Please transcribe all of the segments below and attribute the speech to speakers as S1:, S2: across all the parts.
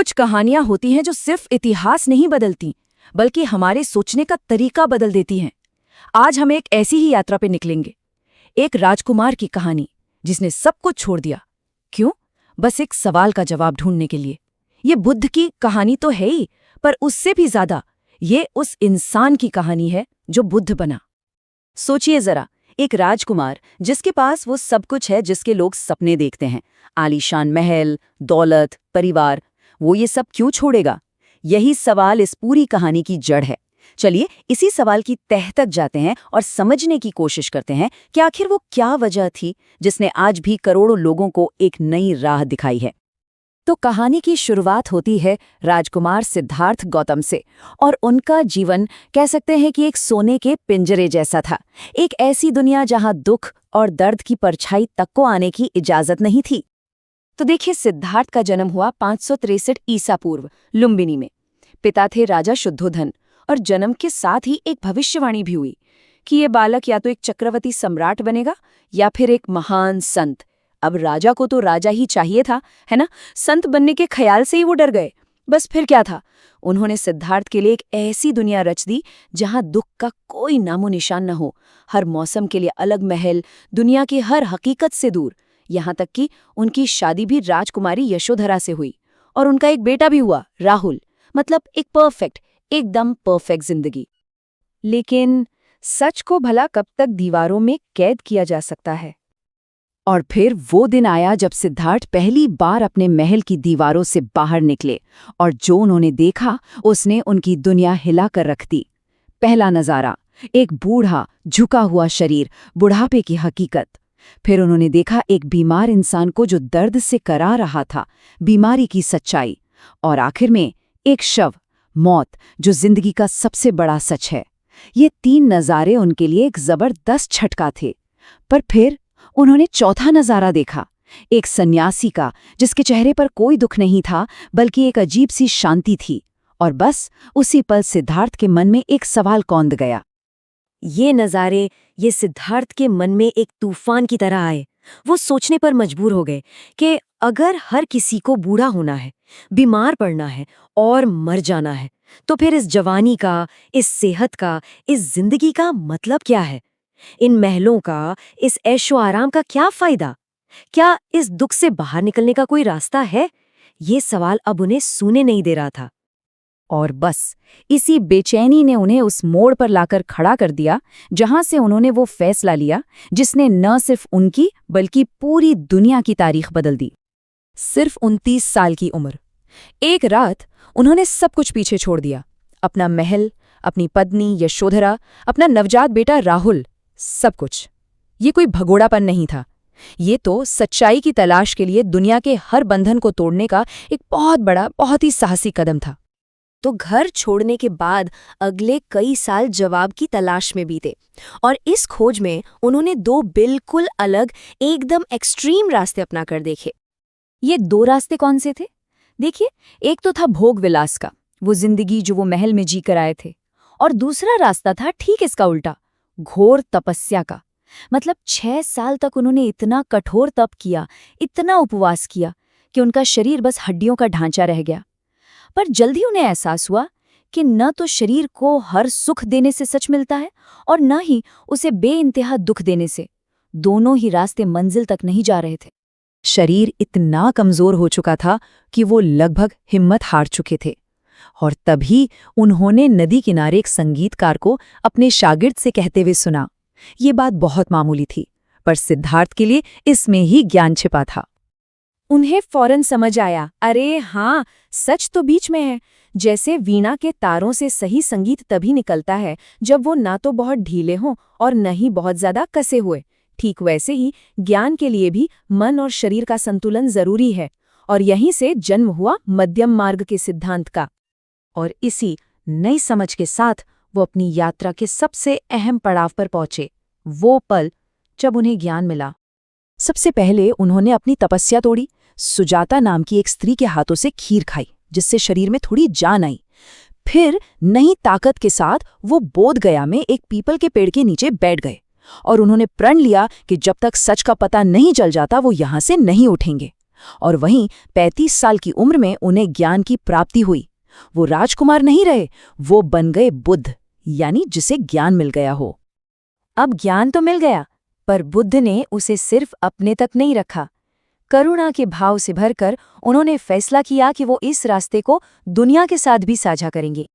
S1: कुछ कहानियां होती हैं जो सिर्फ इतिहास नहीं बदलती, बल्कि हमारे सोचने का तरीका बदल देती हैं। आज हम एक ऐसी ही यात्रा पे निकलेंगे। एक राजकुमार की कहानी जिसने सब कुछ छोड़ दिया। क्यों? बस एक सवाल का जवाब ढूंढने के लिए। ये बुद्ध की कहानी तो है ही, पर उससे भी ज्यादा ये उस इंसान की कहानी है जो बुद्ध बना। सोचिए जरा, एक राजकुमार जिसके पास वो सब कुछ है जिसके लोग सपने देखते हैं, आलीशान महल, दौलत, परिवार, वो ये सब क्यों छोड़ेगा? यही सवाल इस पूरी कहानी की जड़ है। चलिए इसी सवाल की तह तक जाते हैं और समझने की कोशिश करते हैं कि आखिर वो क्या वजह थी जिसने आज भी करोड़ों लोगों को एक नई राह दिखाई है। तो कहानी की शुरुआत होती है राजकुमार सिद्धार्थ गौतम से, और उनका जीवन कह सकते हैं कि एक सोने के पिंजरे जैसा था। एक ऐसी दुनिया जहां दुख और दर्द की परछाई तक को आने की इजाजत नहीं थी। तो देखिए, सिद्धार्थ का जन्म हुआ 563 ईसा पूर्व लुम्बिनी में। पिता थे राजा शुद्धोधन, और जन्म के साथ ही एक भविष्यवाणी भी हुई कि ये बालक या तो एक चक्रवर्ती सम्राट बनेगा या फिर एक महान संत। अब राजा को तो राजा ही चाहिए था, है ना? संत बनने के ख्याल से ही वो डर गए। बस फिर क्या था, उन्होंने सिद्धार्थ के लिए एक ऐसी दुनिया रच दी जहां दुख का कोई नामो निशान न हो। हर मौसम के लिए अलग महल, दुनिया की हर हकीकत से दूर। यहाँ तक कि उनकी शादी भी राजकुमारी यशोधरा से हुई, और उनका एक बेटा भी हुआ, राहुल। मतलब एक एकदम परफेक्ट जिंदगी। लेकिन सच को भला कब तक दीवारों में कैद किया जा सकता है? और फिर वो दिन आया जब सिद्धार्थ पहली बार अपने महल की दीवारों से बाहर निकले, और जो उन्होंने देखा उसने उनकी दुनिया हिला कर रख दी। पहला नजारा, एक बूढ़ा झुका हुआ शरीर, बुढ़ापे की हकीकत। फिर उन्होंने देखा एक बीमार इंसान को जो दर्द से करा रहा था, बीमारी की सच्चाई। और आखिर में एक शव, मौत, जो जिंदगी का सबसे बड़ा सच है। ये तीन नज़ारे उनके लिए एक जबरदस्त झटका थे। पर फिर उन्होंने चौथा नज़ारा देखा, एक सन्यासी का जिसके चेहरे पर कोई दुख नहीं था, बल्कि एक अजीब सी शांति थी। और बस उसी पल सिद्धार्थ के मन में एक सवाल कौंध गया।
S2: ये नज़ारे, ये सिद्धार्थ के मन में एक तूफान की तरह आए। वो सोचने पर मजबूर हो गए कि अगर हर किसी को बूढ़ा होना है, बीमार पड़ना है और मर जाना है, तो फिर इस जवानी का, इस सेहत का, इस जिंदगी का मतलब क्या है? इन महलों का, इस ऐशो आराम का क्या फायदा? क्या इस दुख से बाहर निकलने का कोई रास्ता है? ये सवाल अब उन्हें सूने नहीं दे रहा था।
S1: और बस इसी बेचैनी ने उन्हें उस मोड़ पर लाकर खड़ा कर दिया जहां से उन्होंने वो फैसला लिया जिसने न सिर्फ उनकी बल्कि पूरी दुनिया की तारीख बदल दी। सिर्फ 29 साल की उम्र। एक रात उन्होंने सब कुछ पीछे छोड़ दिया। अपना महल, अपनी पत्नी यशोधरा, अपना नवजात बेटा राहुल, सब कुछ। ये कोई भगोड़ापन नहीं था। ये तो सच्चाई की तलाश के लिए दुनिया के हर बंधन को तोड़ने का एक बहुत बड़ा, बहुत ही साहसी कदम था।
S2: तो घर छोड़ने के बाद अगले कई साल जवाब की तलाश में बीते, और इस खोज में उन्होंने दो बिल्कुल अलग, एकदम एक्सट्रीम रास्ते अपना कर देखे।
S1: ये दो रास्ते कौन से थे? देखिए, एक तो था भोग विलास का, वो जिंदगी जो वो महल में जी कर आए थे। और दूसरा रास्ता था ठीक इसका उल्टा, घोर तपस्या का। मतलब 6 साल तक उन्होंने इतना कठोर तप किया, इतना उपवास किया कि उनका शरीर बस हड्डियों का ढांचा रह गया। पर जल्दी उन्हें एहसास हुआ कि न तो शरीर को हर सुख देने से सच मिलता है, और न ही उसे बेइंतहा दुख देने से। दोनों ही रास्ते मंजिल तक नहीं जा रहे थे। शरीर इतना कमजोर हो चुका था कि वो लगभग हिम्मत हार चुके थे। और तभी उन्होंने नदी किनारे एक संगीतकार को अपने शागिर्द से कहते हुए सुना। ये बात बहुत मामूली थी, पर सिद्धार्थ के लिए इसमें ही ज्ञान छिपा था। उन्हें फौरन समझ आया, अरे हाँ, सच तो बीच में है। जैसे वीणा के तारों से सही संगीत तभी निकलता है जब वो ना तो बहुत ढीले हों और न ही बहुत ज्यादा कसे हुए। ठीक वैसे ही ज्ञान के लिए भी मन और शरीर का संतुलन जरूरी है, और यहीं से जन्म हुआ मध्यम मार्ग के सिद्धांत का। और इसी नई समझ के साथ वो अपनी यात्रा के सबसे अहम पड़ाव पर पहुंचे, वो पल जब उन्हें ज्ञान मिला। सबसे पहले उन्होंने अपनी तपस्या तोड़ी। सुजाता नाम की एक स्त्री के हाथों से खीर खाई, जिससे शरीर में थोड़ी जान आई। फिर नई ताकत के साथ वो बोधगया में एक पीपल के पेड़ के नीचे बैठ गए, और उन्होंने प्रण लिया कि जब तक सच का पता नहीं चल जाता वो यहां से नहीं उठेंगे। और वहीं 35 साल की उम्र में उन्हें ज्ञान की प्राप्ति हुई। वो राजकुमार नहीं रहे, वो बन गए बुद्ध, यानी जिसे ज्ञान मिल गया हो।
S2: अब ज्ञान तो मिल गया, पर बुद्ध ने उसे सिर्फ अपने तक नहीं रखा। करुणा के भाव से भरकर उन्होंने फैसला किया कि वो इस रास्ते को दुनिया के साथ भी साझा करेंगे।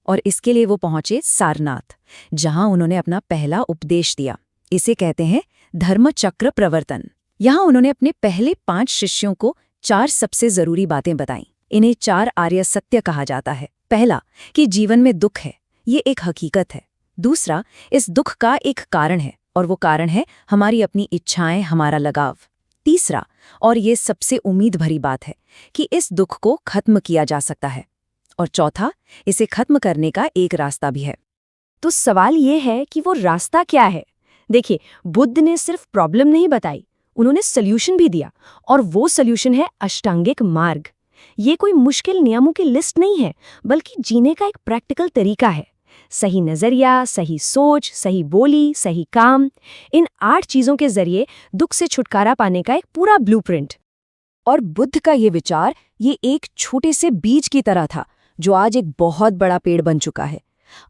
S2: और इसके लिए वो पहुंचे सारनाथ, जहां उन्होंने अपना पहला उपदेश दिया। इसे कहते हैं धर्मचक्र प्रवर्तन। यहाँ उन्होंने अपने पहले 5 शिष्यों को 4 सबसे जरूरी बातें बताईं। इन्हें 4 आर्य सत्य कहा जाता है। पहला, कि जीवन में दुख है, ये एक हकीकत है। दूसरा, इस दुख का एक कारण है, और वो कारण है हमारी अपनी इच्छाएं, हमारा लगाव। तीसरा, और ये सबसे उम्मीद भरी बात है, कि इस दुख को खत्म किया जा सकता है। और चौथा, इसे खत्म करने का एक रास्ता भी है।
S3: तो सवाल ये है कि वो रास्ता क्या है? देखिए, बुद्ध ने सिर्फ प्रॉब्लम नहीं बताई, उन्होंने सॉल्यूशन भी दिया, और वो सॉल्यूशन है अष्टांगिक मार्ग। ये कोई मुश्किल नियमों की लिस्ट नहीं है, बल्कि जीने का एक प्रैक्टिकल तरीका है। सही नजरिया, सही सोच, सही बोली, सही काम, इन 8 चीजों के जरिए दुख से छुटकारा पाने का एक पूरा ब्लूप्रिंट।
S1: और बुद्ध का ये विचार, ये एक छोटे से बीज की तरह था, जो आज एक बहुत बड़ा पेड़ बन चुका है।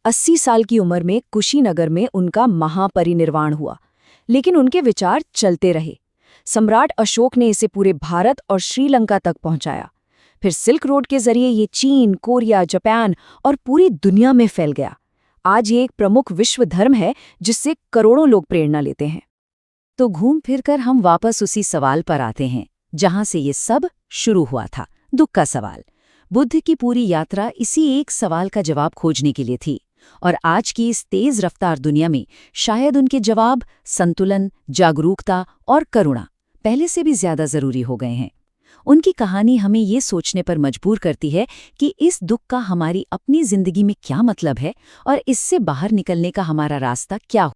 S1: 80 साल की उम्र में कुशीनगर में उनका महापरिनिर्वाण हुआ, लेकिन उनके विचार चलते रहे। सम्राट अशोक ने इसे पूरे भारत और श्रीलंका तक पहुंचाया। फिर सिल्क रोड के जरिए ये चीन, कोरिया, जापान और पूरी दुनिया में फैल गया। आज ये एक प्रमुख विश्व धर्म है, जिससे करोड़ों लोग प्रेरणा लेते हैं।
S2: तो घूम फिर कर हम वापस उसी सवाल पर आते हैं, जहां से ये सब शुरू हुआ था, दुख का सवाल। बुद्ध की पूरी यात्रा इसी एक सवाल का जवाब खोजने के लिए थी। और आज की इस तेज रफ्तार दुनिया में शायद उनके जवाब संतुलन, जागरूकता और करुणा पहले से भी ज्यादा जरूरी हो गए हैं। उनकी कहानी हमें ये सोचने पर मजबूर करती है कि इस दुख का हमारी अपनी जिंदगी में क्या मतलब है और इससे बाहर निकलने का हमारा रास्ता क्या